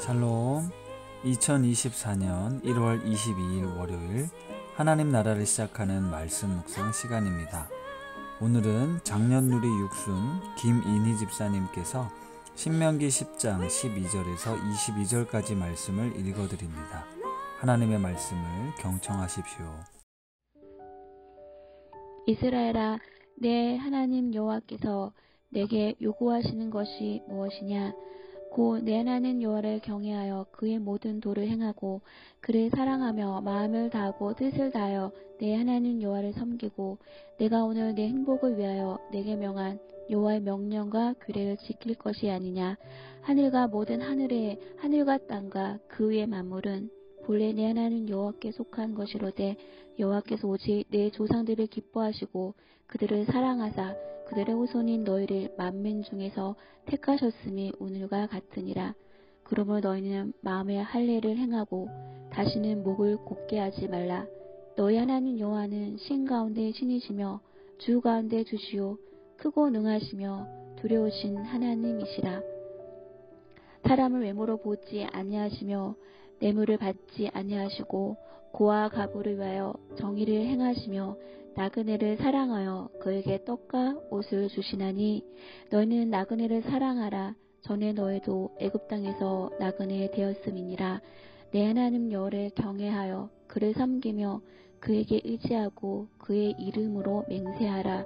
샬롬. 2024년 1월 22일 월요일 하나님 나라를 시작하는 말씀 묵상 시간입니다. 오늘은 장년누리 육순 김인희 집사님께서 신명기 10장 12절에서 22절까지 말씀을 읽어드립니다. 하나님의 말씀을 경청하십시오. 이스라엘아, 내 하나님 여호와께서 내게 요구하시는 것이 무엇이냐? 곧 내 하나님 여호와를 경외하여 그의 모든 도를 행하고 그를 사랑하며 마음을 다하고 뜻을 다하여 내 하나님 여호와를 섬기고 내가 오늘 내 행복을 위하여 내게 명한 여호와의 명령과 규례를 지킬 것이 아니냐. 하늘과 모든 하늘과 땅과 그 위의 만물은 본래 내 하나님 여호와께 속한 것이로되 여호와께서 오직 내 조상들을 기뻐하시고 그들을 사랑하사 그들의 후손인 너희를 만민 중에서 택하셨음이 오늘과 같으니라. 그러므로 너희는 마음에 할례를 행하고 다시는 목을 곧게 하지 말라. 너희 하나님 여호와는 신 가운데 신이시며 주 가운데 주시오 크고 능하시며 두려우신 하나님이시라. 사람을 외모로 보지 아니하시며 뇌물을 받지 아니하시고 고아 가부를 위하여 정의를 행하시며 나그네를 사랑하여 그에게 떡과 옷을 주시나니 너희는 나그네를 사랑하라. 전에 너희도 애굽 땅에서 나그네 되었음이니라. 내 하나님 여호와를 경외하여 그를 섬기며 그에게 의지하고 그의 이름으로 맹세하라.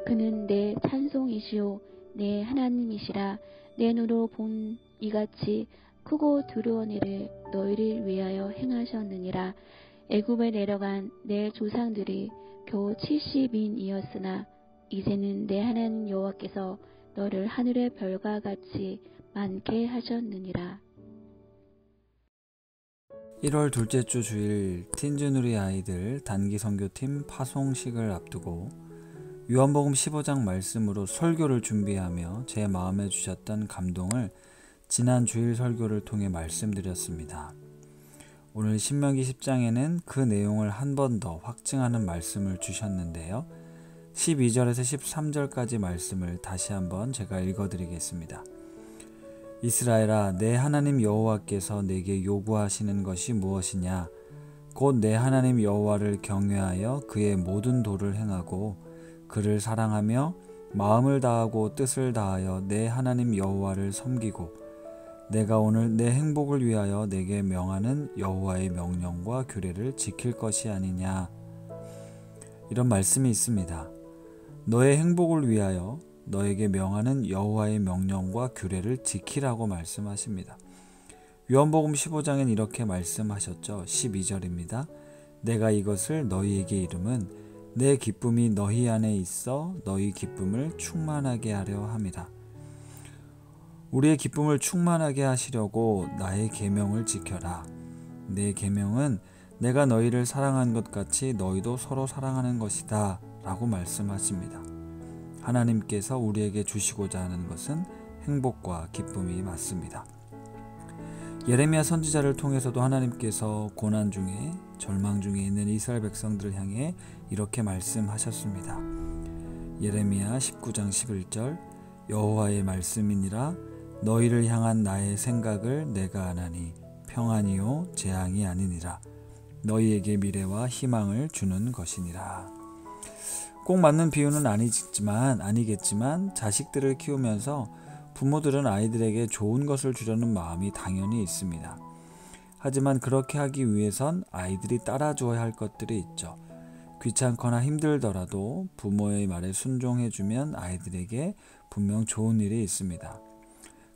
그는 내 찬송이시오 내 하나님이시라. 내 눈으로 본 이같이 크고 두려운 일을 너희를 위하여 행하셨느니라. 애굽에 내려간 내 조상들이 겨우 70인이었으나 이제는 내 하나님 여호와께서 너를 하늘의 별과 같이 많게 하셨느니라. 1월 둘째 주 주일 틴즈누리 아이들 단기 선교팀 파송식을 앞두고 요한복음 15장 말씀으로 설교를 준비하며 제 마음에 주셨던 감동을 지난 주일 설교를 통해 말씀드렸습니다. 오늘 신명기 10장에는 그 내용을 한 번 더 확증하는 말씀을 주셨는데요. 12절에서 13절까지 말씀을 다시 한번 제가 읽어드리겠습니다. 이스라엘아, 내 하나님 여호와께서 내게 요구하시는 것이 무엇이냐? 곧 내 하나님 여호와를 경외하여 그의 모든 도를 행하고 그를 사랑하며 마음을 다하고 뜻을 다하여 내 하나님 여호와를 섬기고 내가 오늘 내 행복을 위하여 내게 명하는 여호와의 명령과 규례를 지킬 것이 아니냐. 이런 말씀이 있습니다. 너의 행복을 위하여 너에게 명하는 여호와의 명령과 규례를 지키라고 말씀하십니다. 요한복음 15장엔 이렇게 말씀하셨죠. 12절입니다. 내가 이것을 너희에게 이름은 내 기쁨이 너희 안에 있어 너희 기쁨을 충만하게 하려 함이라. 우리의 기쁨을 충만하게 하시려고 나의 계명을 지켜라. 내 계명은 내가 너희를 사랑한 것 같이 너희도 서로 사랑하는 것이다 라고 말씀하십니다. 하나님께서 우리에게 주시고자 하는 것은 행복과 기쁨이 맞습니다. 예레미야 선지자를 통해서도 하나님께서 고난 중에 절망 중에 있는 이스라엘 백성들을 향해 이렇게 말씀하셨습니다. 예레미야 19장 11절 여호와의 말씀이니라 너희를 향한 나의 생각을 내가 아나니 평안이요 재앙이 아니니라. 너희에게 미래와 희망을 주는 것이니라. 꼭 맞는 비유는 아니겠지만 자식들을 키우면서 부모들은 아이들에게 좋은 것을 주려는 마음이 당연히 있습니다. 하지만 그렇게 하기 위해선 아이들이 따라줘야 할 것들이 있죠. 귀찮거나 힘들더라도 부모의 말에 순종해주면 아이들에게 분명 좋은 일이 있습니다.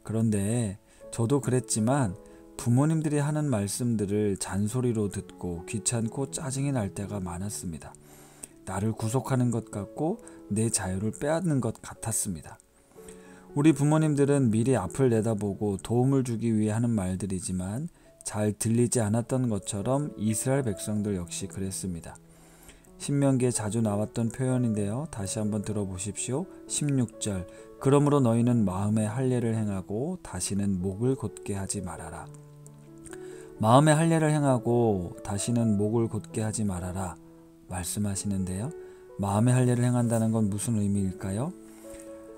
그런데 저도 그랬지만 부모님들이 하는 말씀들을 잔소리로 듣고 귀찮고 짜증이 날 때가 많았습니다. 나를 구속하는 것 같고 내 자유를 빼앗는 것 같았습니다. 우리 부모님들은 미리 앞을 내다보고 도움을 주기 위해 하는 말들이지만 잘 들리지 않았던 것처럼 이스라엘 백성들 역시 그랬습니다. 신명기에 자주 나왔던 표현인데요. 다시 한번 들어보십시오. 16절 그러므로 너희는 마음에 할례를 행하고 다시는 목을 곧게 하지 말아라. 마음에 할례를 행하고 다시는 목을 곧게 하지 말아라 말씀하시는데요. 마음에 할례를 행한다는 건 무슨 의미일까요?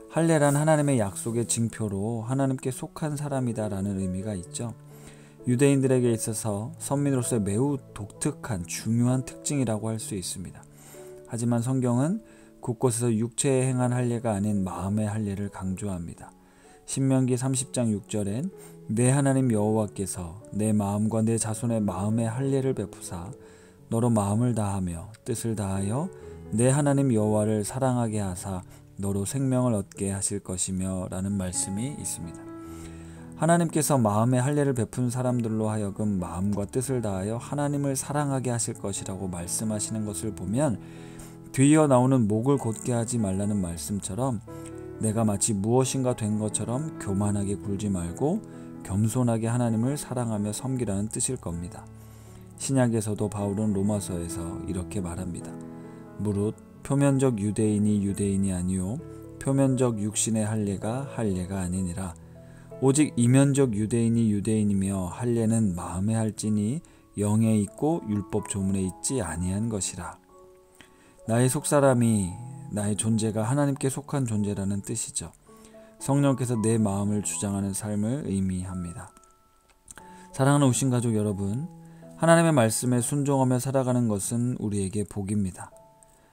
할례란 하나님의 약속의 징표로 하나님께 속한 사람이다라는 의미가 있죠. 유대인들에게 있어서 선민으로서 매우 독특한 중요한 특징이라고 할 수 있습니다. 하지만 성경은 곳곳에서 육체에 행한 할례가 아닌 마음의 할례를 강조합니다. 신명기 30장 6절엔 내 하나님 여호와께서 내 마음과 내 자손의 마음의 할례를 베푸사 너로 마음을 다하며 뜻을 다하여 내 하나님 여호와를 사랑하게 하사 너로 생명을 얻게 하실 것이며 라는 말씀이 있습니다. 하나님께서 마음의 할례를 베푼 사람들로 하여금 마음과 뜻을 다하여 하나님을 사랑하게 하실 것이라고 말씀하시는 것을 보면 뒤이어 나오는 목을 곧게 하지 말라는 말씀처럼 내가 마치 무엇인가 된 것처럼 교만하게 굴지 말고 겸손하게 하나님을 사랑하며 섬기라는 뜻일 겁니다. 신약에서도 바울은 로마서에서 이렇게 말합니다. 무릇 표면적 유대인이 아니요 표면적 육신의 할례가 아니니라. 오직 이면적 유대인이며 할례는 마음에 할지니 영에 있고 율법 조문에 있지 아니한 것이라. 나의 속사람이 나의 존재가 하나님께 속한 존재라는 뜻이죠. 성령께서 내 마음을 주장하는 삶을 의미합니다. 사랑하는 우신 가족 여러분, 하나님의 말씀에 순종하며 살아가는 것은 우리에게 복입니다.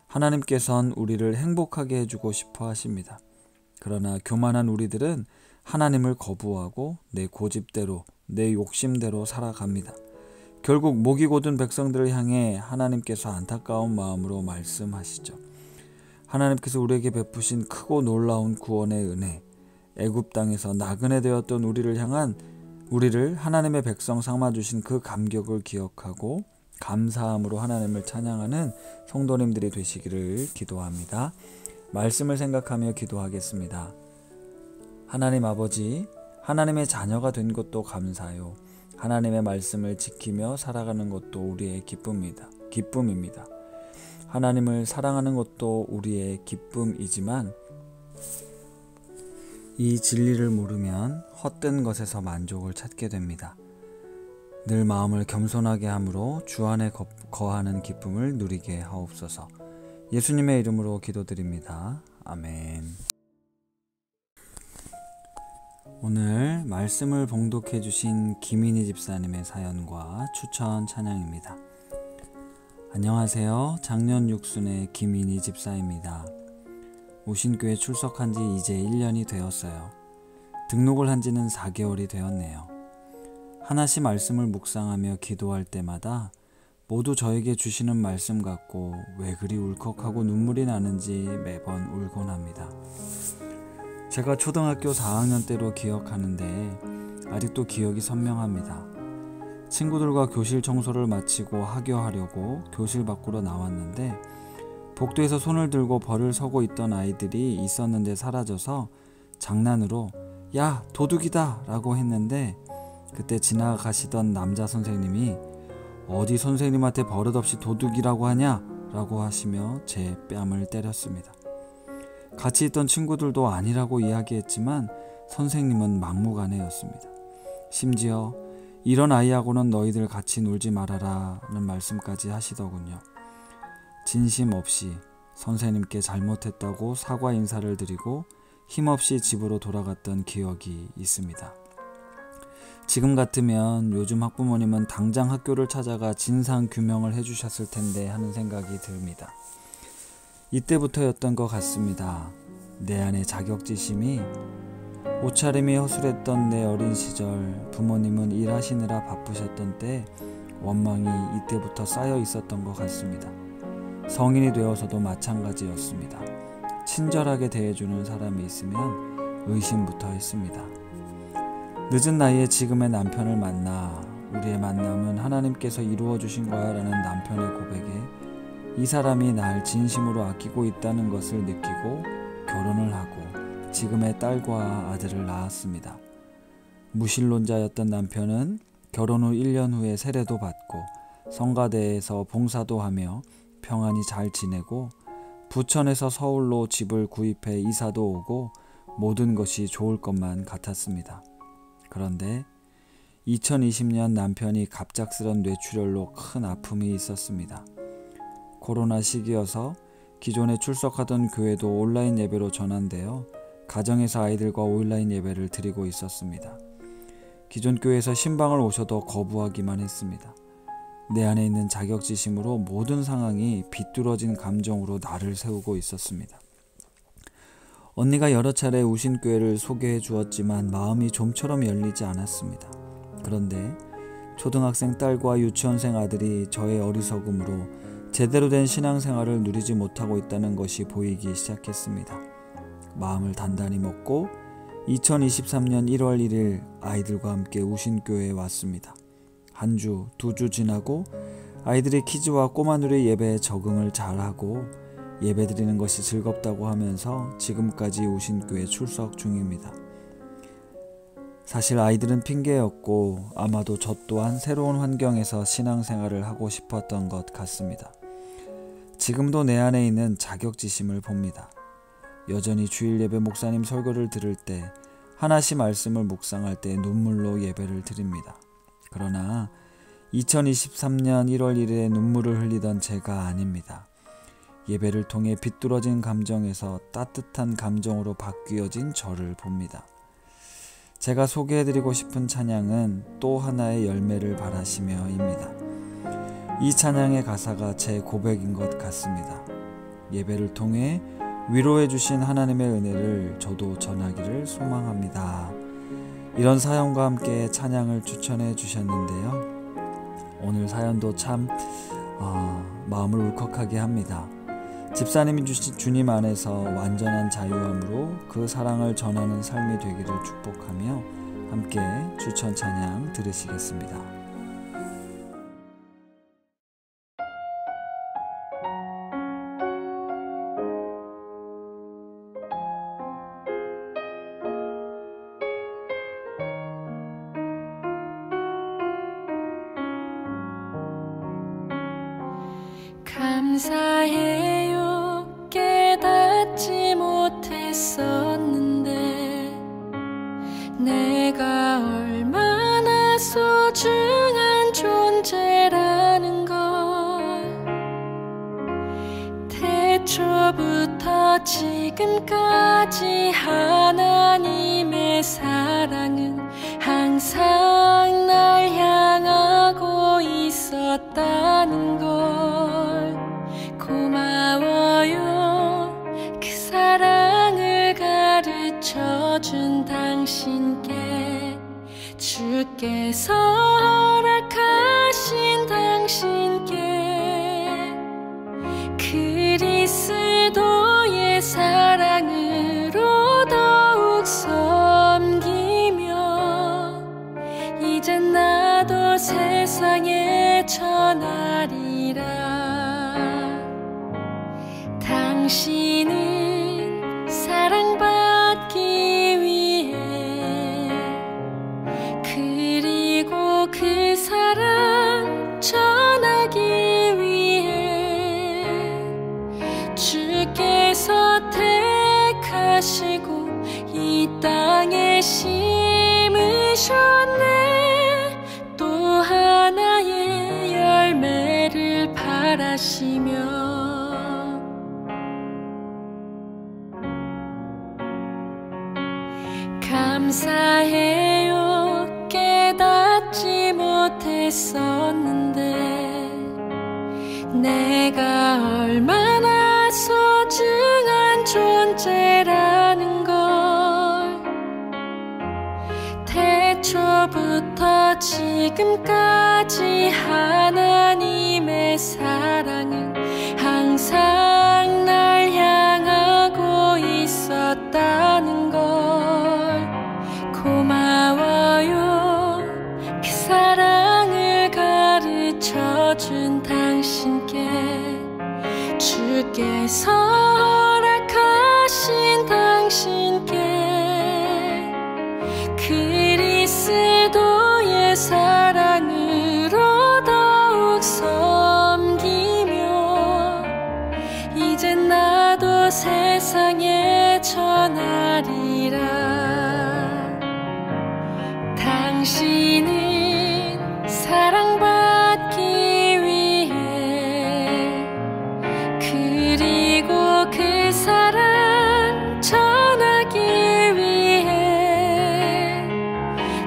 하나님께서는 우리를 행복하게 해주고 싶어 하십니다. 그러나 교만한 우리들은 하나님을 거부하고 내 고집대로, 내 욕심대로 살아갑니다. 결국 목이 곧은 백성들을 향해 하나님께서 안타까운 마음으로 말씀하시죠. 하나님께서 우리에게 베푸신 크고 놀라운 구원의 은혜, 애굽 땅에서 나그네 되었던 우리를 하나님의 백성 삼아주신 그 감격을 기억하고 감사함으로 하나님을 찬양하는 성도님들이 되시기를 기도합니다. 말씀을 생각하며 기도하겠습니다. 하나님 아버지, 하나님의 자녀가 된 것도 감사요. 하나님의 말씀을 지키며 살아가는 것도 우리의 기쁨입니다. 하나님을 사랑하는 것도 우리의 기쁨이지만 이 진리를 모르면 헛된 것에서 만족을 찾게 됩니다. 늘 마음을 겸손하게 함으로 주 안에 거하는 기쁨을 누리게 하옵소서. 예수님의 이름으로 기도드립니다. 아멘. 오늘 말씀을 봉독해 주신 김인희 집사님의 사연과 추천 찬양입니다. 안녕하세요. 작년 육순의 김인희 집사입니다. 오신교회 출석한 지 이제 1년이 되었어요. 등록을 한 지는 4개월이 되었네요. 하나씩 말씀을 묵상하며 기도할 때마다 모두 저에게 주시는 말씀 같고 왜 그리 울컥하고 눈물이 나는지 매번 울곤 합니다. 제가 초등학교 4학년 때로 기억하는데 아직도 기억이 선명합니다. 친구들과 교실 청소를 마치고 하교하려고 교실 밖으로 나왔는데 복도에서 손을 들고 벌을 서고 있던 아이들이 있었는데 사라져서 장난으로 야 도둑이다 라고 했는데 그때 지나가시던 남자 선생님이 어디 선생님한테 버릇없이 도둑이라고 하냐 라고 하시며 제 뺨을 때렸습니다. 같이 있던 친구들도 아니라고 이야기했지만 선생님은 막무가내였습니다. 심지어 이런 아이하고는 너희들 같이 놀지 말아라 는 말씀까지 하시더군요. 진심 없이 선생님께 잘못했다고 사과 인사를 드리고 힘없이 집으로 돌아갔던 기억이 있습니다. 지금 같으면 요즘 학부모님은 당장 학교를 찾아가 진상 규명을 해주셨을 텐데 하는 생각이 듭니다. 이때부터였던 것 같습니다. 내 안의 자격지심이 옷차림이 허술했던 내 어린 시절, 부모님은 일하시느라 바쁘셨던 때 원망이 이때부터 쌓여 있었던 것 같습니다. 성인이 되어서도 마찬가지였습니다. 친절하게 대해주는 사람이 있으면 의심부터 했습니다. 늦은 나이에 지금의 남편을 만나 우리의 만남은 하나님께서 이루어 주신 거야 라는 남편의 고백에 이 사람이 날 진심으로 아끼고 있다는 것을 느끼고 결혼을 하고 지금의 딸과 아들을 낳았습니다. 무신론자였던 남편은 결혼 후 1년 후에 세례도 받고 성가대에서 봉사도 하며 평안히 잘 지내고 부천에서 서울로 집을 구입해 이사도 오고 모든 것이 좋을 것만 같았습니다. 그런데 2020년 남편이 갑작스런 뇌출혈로 큰 아픔이 있었습니다. 코로나 시기여서 기존에 출석하던 교회도 온라인 예배로 전환되어 가정에서 아이들과 온라인 예배를 드리고 있었습니다. 기존 교회에서 신방을 오셔도 거부하기만 했습니다. 내 안에 있는 자격지심으로 모든 상황이 비뚤어진 감정으로 나를 세우고 있었습니다. 언니가 여러 차례 우신교회를 소개해 주었지만 마음이 좀처럼 열리지 않았습니다. 그런데 초등학생 딸과 유치원생 아들이 저의 어리석음으로 제대로 된 신앙생활을 누리지 못하고 있다는 것이 보이기 시작했습니다. 마음을 단단히 먹고 2023년 1월 1일 아이들과 함께 우신교회에 왔습니다. 한 주, 2주 지나고 아이들이 키즈와 꼬마누리 예배에 적응을 잘하고 예배드리는 것이 즐겁다고 하면서 지금까지 우신교회 출석 중입니다. 사실 아이들은 핑계였고 아마도 저 또한 새로운 환경에서 신앙생활을 하고 싶었던 것 같습니다. 지금도 내 안에 있는 자격지심을 봅니다. 여전히 주일 예배 목사님 설교를 들을 때 하나씩 말씀을 묵상할 때 눈물로 예배를 드립니다. 그러나 2023년 1월 1일에 눈물을 흘리던 제가 아닙니다. 예배를 통해 비뚤어진 감정에서 따뜻한 감정으로 바뀌어진 저를 봅니다. 제가 소개해드리고 싶은 찬양은 또 하나의 열매를 바라시며입니다. 이 찬양의 가사가 제 고백인 것 같습니다. 예배를 통해 위로해 주신 하나님의 은혜를 저도 전하기를 소망합니다. 이런 사연과 함께 찬양을 추천해 주셨는데요. 오늘 사연도 참 마음을 울컥하게 합니다. 집사님이 주신 주님 안에서 완전한 자유함으로 그 사랑을 전하는 삶이 되기를 축복하며 함께 추천 찬양 들으시겠습니다. 감사해요. 깨닫지 못했었는데 내가 얼마나 소중한 존재라는 걸 태초부터 지금까지 하나님의 사랑은 항상 날 향하고 있었다는 걸 고마워요. 그 사랑을 가르쳐준 당신께 주께서 허락하신 당신께 그리스도의 사랑으로 더욱 섬기며 이젠 나도 세상에 전하리라. 당신은 사랑받기 위해 그리고 그 사랑 전하기 위해 주께서 택하시고 이 땅에 심으셨네. 또 하나의 열매를 바라시며 감사해요. 깨닫지 못했었는데 내가 얼마나 소중한 존재라는 걸 태초부터 지금까지 하나님의 사랑은 항상 날 향하고 있었다는 걸 고마워요. 그 사랑을 가르쳐준 당신께 주께서 허락하신 당신께 그리스도의 사랑으로 더욱 섬기며 이젠 나도 세상에 전하리라. 당신은 사랑받기 위해 그리고 그 사랑 전하기 위해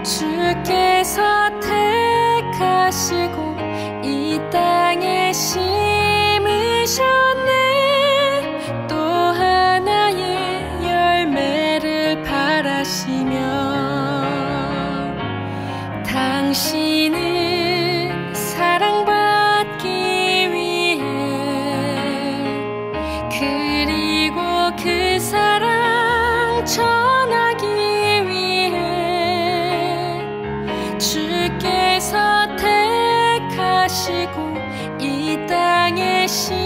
주 주께서 택하시고 이 땅에 심으셨네. 또 하나의 열매를 바라시며 당신은 사랑받기 위해 그리고 그 사랑 전하기 위해 주께서 택하시고 이 땅에 심으셨네.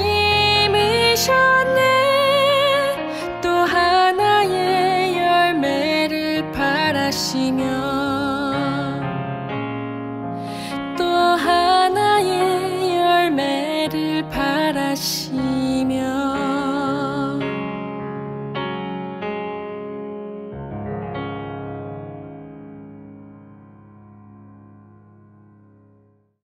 또 하나의 열매를 바라시며